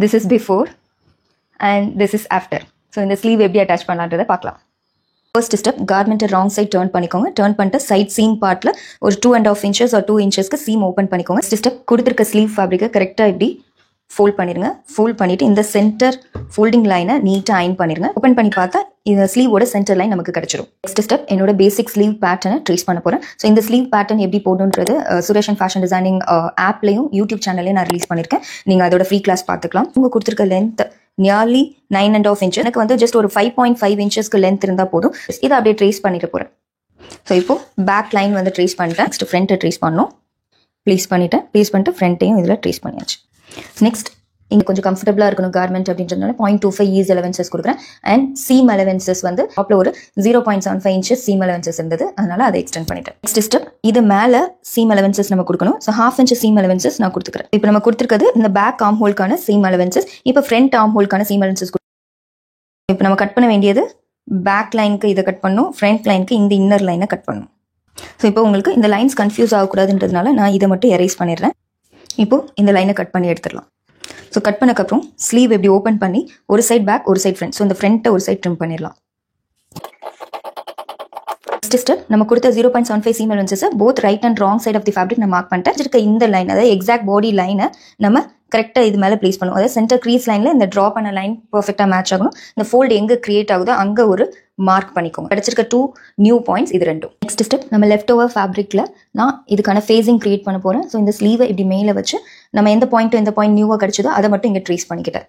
this is before and this is after. So இந்த sleeve எப்படி attach பண்ணலான்றதை பார்க்கலாம். First step, garment wrong side turn பண்ணிக்கோங்க. turn பண்ணிட்டு side seam partல ஒரு 2.5 inches or 2 inchesக்கு seam open பண்ணிக்கோங்க. Next step, கொடுத்திருக்க sleeve fabric கரெக்டா இப்படி fold பண்ணிருங்க. fold பண்ணிட்டு இந்த center folding line நீட்டா iron பண்ணிருங்க. open பண்ணி பார்த்தா இந்த sleeve ஓட center line நமக்கு கிடைச்சிரும். next step, என்னோட basic sleeve pattern trace பண்ண போறேன். so இந்த sleeve pattern எப்படி போடணும்ன்றது சுரேஷன் ஃபேஷன் டிசைனிங் ஆப்லயும் யூடியூப் சேனல்லையும் நான் ரிலீஸ் பண்ணிருக்கேன். நீங்க அதோட ஃப்ரீ கிளாஸ் பார்த்துக்கலாம். உங்க கொடுத்திருக்க லென்த் நியர்லி 9.5 inches. எனக்கு வந்து ஜஸ்ட் ஒரு 5.5 inchesக்கு லென்த் இருந்தா போதும். இதை அப்படியே ட்ரேஸ் பண்ணிட்டு போறேன். ஸோ இப்போ பேக் லைன் வந்து ட்ரேஸ் பண்ணிட்டேன். நெக்ஸ்ட் ஃப்ரண்ட்டை ட்ரேஸ் பண்ணணும். ப்ளேஸ் பண்ணிட்டு ஃப்ரண்ட்டையும் இதில் ட்ரேஸ் பண்ணியாச்சு. நெக்ஸ்ட் இங்கே கொஞ்சம் கம்ஃபர்டபுளாக இருக்கணும் கார்மெண்ட் அப்படின்றதுனால 0.25 ஈஸ் அலவன்சஸ் கொடுக்குறேன். அண்ட் சீம் அலவன்சஸ் வந்து டாப்பில் ஒரு 0.75 inches சீம் அலவன்சஸ் இருந்தது, அதனால அதை எக்ஸ்டெண்ட் பண்ணிட்டேன். நெக்ஸ்ட் ஸ்டெப், இது மேலே சீம் அலவன்சஸ் நம்ம கொடுக்கணும். ஸோ 1/2 inch சீம் அலவன்சஸ் நான் கொடுத்துக்கிறேன். இப்போ நம்ம கொடுத்துருக்கிறது இந்த பேக் ஆர்ம் ஹோல்க்கான சீம் அலவன்சஸ். இப்போ ஃப்ரண்ட் ஆர்ம் ஹோல்க்கான சீம் அலவன்சஸ். இப்போ நம்ம கட் பண்ண வேண்டியது பேக் லைனுக்கு இதை கட் பண்ணணும், ஃப்ரண்ட் லைனுக்கு இந்த இன்னர் லைனை கட் பண்ணணும். ஸோ இப்போ உங்களுக்கு இந்த லைன்ஸ் கன்ஃபியூஸ் ஆகக்கூடாதுன்றதுனால நான் இதை மட்டும் எரேஸ் பண்ணிடுறேன். இப்போ இந்த லைனை கட் பண்ணி எடுத்துடலாம். ஸோ கட் பண்ணக்கப்புறம் ஸ்லீவ் எப்படி ஓப்பன் பண்ணி ஒரு சைட் பேக் ஒரு சைட் ஃப்ரண்ட், ஸோ இந்த ஃப்ரண்ட்டை ஒரு சைட் ட்ரிம் பண்ணிடலாம். நெக்ஸ்ட் ஸ்டெப், நம்ம கொடுத்த 0.75 சீம் அலவன்சஸை both right and wrong side of the fabric நான் மார்க் பண்ணிட்டேன். இருக்க இந்த லைன், அதாவது எக்ஸாக்ட் பாடி லைனை நம்ம கரெக்டாக இது மேலே பிளேஸ் பண்ணுவோம். அதாவது சென்டர் க்ரீஸ் லைனில் இந்த ட்ரா பண்ண லைன் பர்ஃபெக்டாக மேட்ச் ஆகணும். இந்த ஃபோல்டு எங்கே கிரியேட் ஆகுதோ அங்கே ஒரு மார்க் பண்ணிக்கோங்க. கிடைச்சிருக்க 2 நியூ பாயிண்ட்ஸ் இது ரெண்டும். நெக்ஸ்ட் ஸ்டெப், நம்ம லெஃப்ட் ஓவர் ஃபேப்ரிக்கில் நான் இதுக்கான ஃபேஸிங் கிரியேட் பண்ண போகிறேன். ஸோ இந்த ஸ்லீவை இப்படி மேலே வச்சு நம்ம எந்த பாயிண்ட் நியூவாக கிடைச்சதோ அதை மட்டும் இங்கே ட்ரேஸ் பண்ணிக்கிட்டேன்.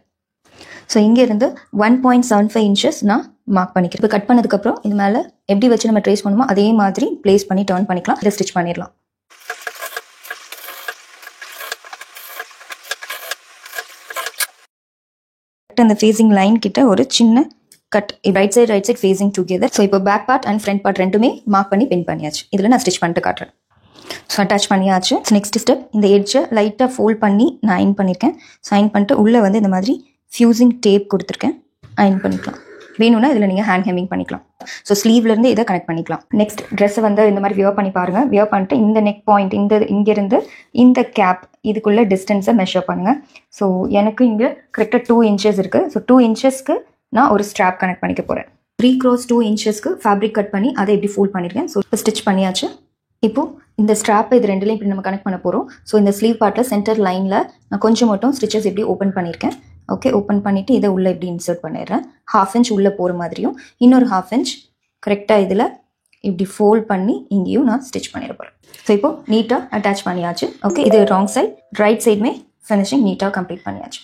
ஸோ இங்கேருந்து 1.75 inches நான் மார்க் பண்ணிக்கிறேன். இப்போ கட் பண்ணதுக்கப்புறம் இது மேலே எப்படி வச்சு நம்ம ட்ரேஸ் பண்ணுமோ அதே மாதிரி பிளேஸ் பண்ணி டர்ன் பண்ணிக்கலாம். இதை ஸ்டிச் பண்ணிடலாம். அந்த ஃபேஸிங் லைன் கிட்ட ஒரு சின்ன cut, right side facing together. So இப்போ back part and front part ரெண்டுமே மார்க் பண்ணி பின் பண்ணியாச்சு. இதில் நான் ஸ்டிச் பண்ணிட்டு காட்டுறேன். ஸோ அட்டாச் பண்ணியாச்சு. நெக்ஸ்ட் ஸ்டெப், இந்த எட்ஜை லைட்டாக ஃபோல்ட் பண்ணி நான் அயன் பண்ணியிருக்கேன். ஸோ அயன் பண்ணிட்டு உள்ளே வந்து இந்த மாதிரி ஃபியூசிங் டேப் கொடுத்துருக்கேன். அயன் பண்ணிக்கலாம். வேணும்னா இதில் நீங்கள் ஹேண்ட் ஹெம்மிங் பண்ணிக்கலாம். ஸோ ஸ்லீவ்லேருந்து இதை கனெக்ட் பண்ணிக்கலாம். நெக்ஸ்ட் ட்ரெஸ்ஸை வந்து இந்த மாதிரி வியர் பண்ணி பாருங்கள். வியர் பண்ணிட்டு இந்த நெக் பாயிண்ட் இங்கேருந்து இந்த கேப் இதுக்குள்ளே டிஸ்டன்ஸை மெஷர் பண்ணுங்கள். ஸோ எனக்கு இங்கே கரெக்டாக 2 inches இருக்குது. ஸோ 2 inchesக்கு நான் ஒரு ஸ்ட்ராப் கனெக்ட் பண்ணிக்க போகிறேன். 3x2 inchesக்கு ஃபேப்ரிக் கட் பண்ணி அதை எப்படி ஃபோல்ட் பண்ணியிருக்கேன். ஸோ இப்போ ஸ்டிச் பண்ணியாச்சு. இப்போது இந்த ஸ்ட்ராப்பை இது ரெண்டுலையும் இப்படி நம்ம கனெக்ட் பண்ண போகிறோம். ஸோ இந்த ஸ்லீவ் பார்ட்டில் சென்டர் லைனில் நான் கொஞ்சம் மட்டும் ஸ்டிச்சஸ் எப்படி ஓப்பன் பண்ணியிருக்கேன். ஓகே, ஓப்பன் பண்ணிவிட்டு இதை உள்ளே இப்படி இன்சர்ட் பண்ணிடுறேன். 1/2 inch உள்ளே போகிற மாதிரியும் இன்னொரு 1/2 inch கரெக்டாக இதில் இப்படி ஃபோல்ட் பண்ணி இங்கேயும் நான் ஸ்டிச் பண்ணிட போகிறேன். ஸோ இப்போ நீட்டாக அட்டாச் பண்ணியாச்சு. ஓகே, இது ராங் சைட், ரைட் சைடுமே ஃபினிஷிங் நீட்டாக கம்ப்ளீட் பண்ணியாச்சு.